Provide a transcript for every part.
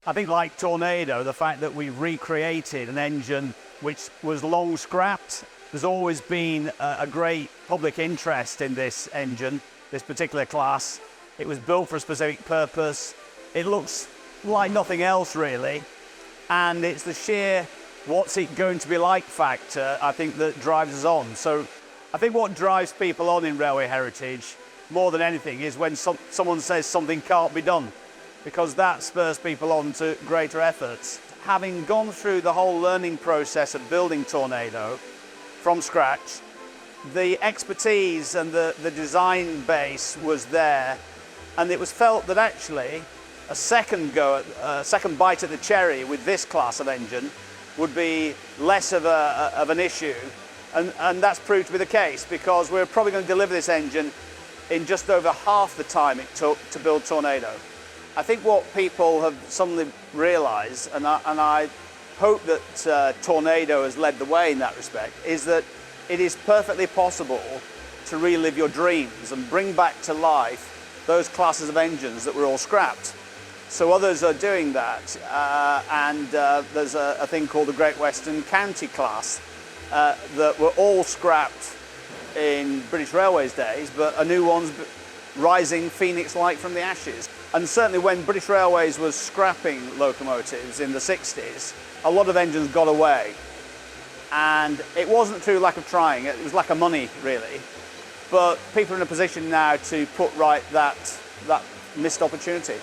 I think like Tornado, the fact that we recreated an engine which was long scrapped, there's always been a great public interest in this engine, this particular class. It was built for a specific purpose. It looks like nothing else really, and it's the sheer what's it going to be like factor, I think, that drives us on. So I think what drives people on in railway heritage more than anything is when someone says something can't be done, because that spurs people on to greater efforts. Having gone through the whole learning process of building Tornado from scratch, the expertise and the design base was there, and it was felt that actually a second bite at the cherry with this class of engine would be less of an issue, and that's proved to be the case, because we're probably going to deliver this engine in just over half the time it took to build Tornado. I think what people have suddenly realised, and I hope that Tornado has led the way in that respect, is that it is perfectly possible to relive your dreams and bring back to life those classes of engines that were all scrapped. So others are doing that, and there's a thing called the Great Western County class that were all scrapped in British Railways days, but a new one's rising phoenix-like from the ashes. And certainly when British Railways was scrapping locomotives in the 60s, a lot of engines got away. And it wasn't through lack of trying, it was lack of money really. But people are in a position now to put right that missed opportunity.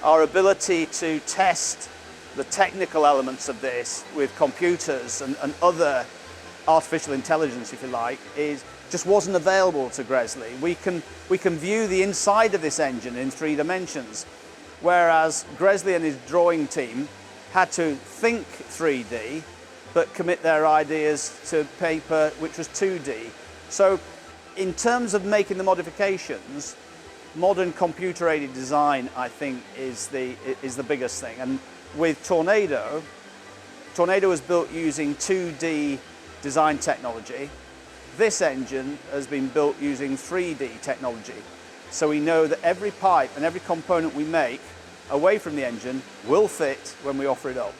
Our ability to test the technical elements of this with computers and other artificial intelligence, if you like, just wasn't available to Gresley. We can view the inside of this engine in 3 dimensions, whereas Gresley and his drawing team had to think 3D, but commit their ideas to paper, which was 2D. So in terms of making the modifications, modern computer-aided design, I think, is the biggest thing. And with Tornado was built using 2D design technology. This engine has been built using 3D technology. So we know that every pipe and every component we make away from the engine will fit when we offer it up.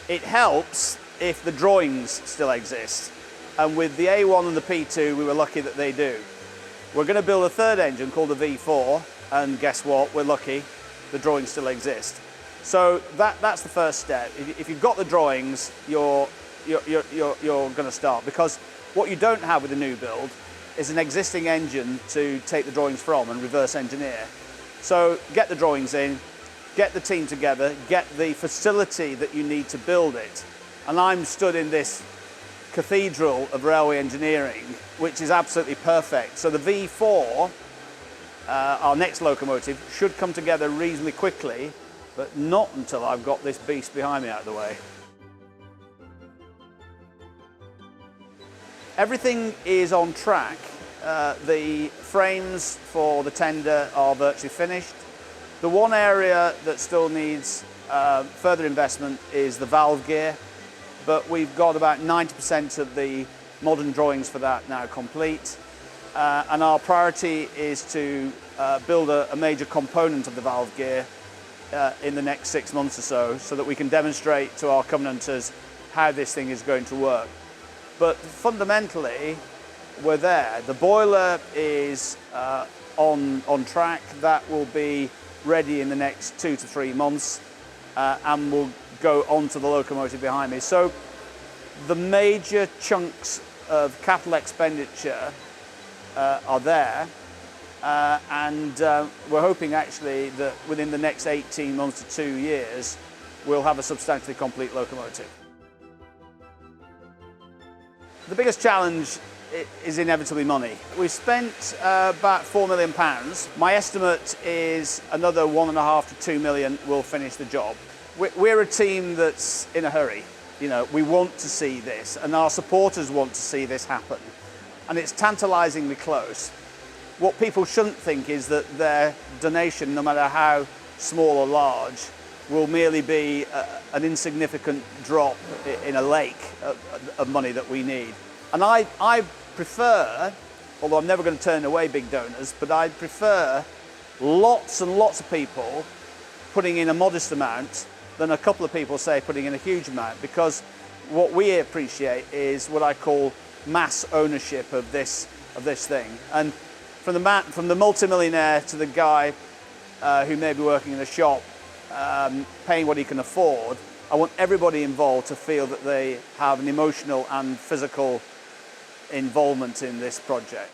It helps if the drawings still exist. And with the A1 and the P2, we were lucky that they do. We're going to build a third engine called the V4, and guess what? We're lucky, the drawings still exist. So that's the first step. If you've got the drawings, you're going to start, because what you don't have with a new build is an existing engine to take the drawings from and reverse engineer. So get the drawings in, get the team together, get the facility that you need to build it. And I'm stood in this cathedral of railway engineering, which is absolutely perfect. So the V4, our next locomotive, should come together reasonably quickly, but not until I've got this beast behind me out of the way. Everything is on track. The frames for the tender are virtually finished. The one area that still needs further investment is the valve gear, but we've got about 90% of the modern drawings for that now complete. And our priority is to build a major component of the valve gear in the next 6 months or so that we can demonstrate to our covenanters how this thing is going to work. But fundamentally, we're there. The boiler is on track. That will be ready in the next 2 to 3 months, and will go onto the locomotive behind me. So the major chunks of capital expenditure are there, and we're hoping actually that within the next 18 months to 2 years, we'll have a substantially complete locomotive. The biggest challenge is inevitably money. We've spent about £4 million. My estimate is another 1.5 to 2 million will finish the job. We're a team that's in a hurry. You know, we want to see this, and our supporters want to see this happen. And it's tantalisingly close. What people shouldn't think is that their donation, no matter how small or large, will merely be an insignificant drop in a lake of money that we need. And I prefer, although I'm never going to turn away big donors, but I prefer lots and lots of people putting in a modest amount than a couple of people, say, putting in a huge amount, because what we appreciate is what I call mass ownership of this thing. And from the multimillionaire to the guy who may be working in a shop, paying what he can afford, I want everybody involved to feel that they have an emotional and physical involvement in this project.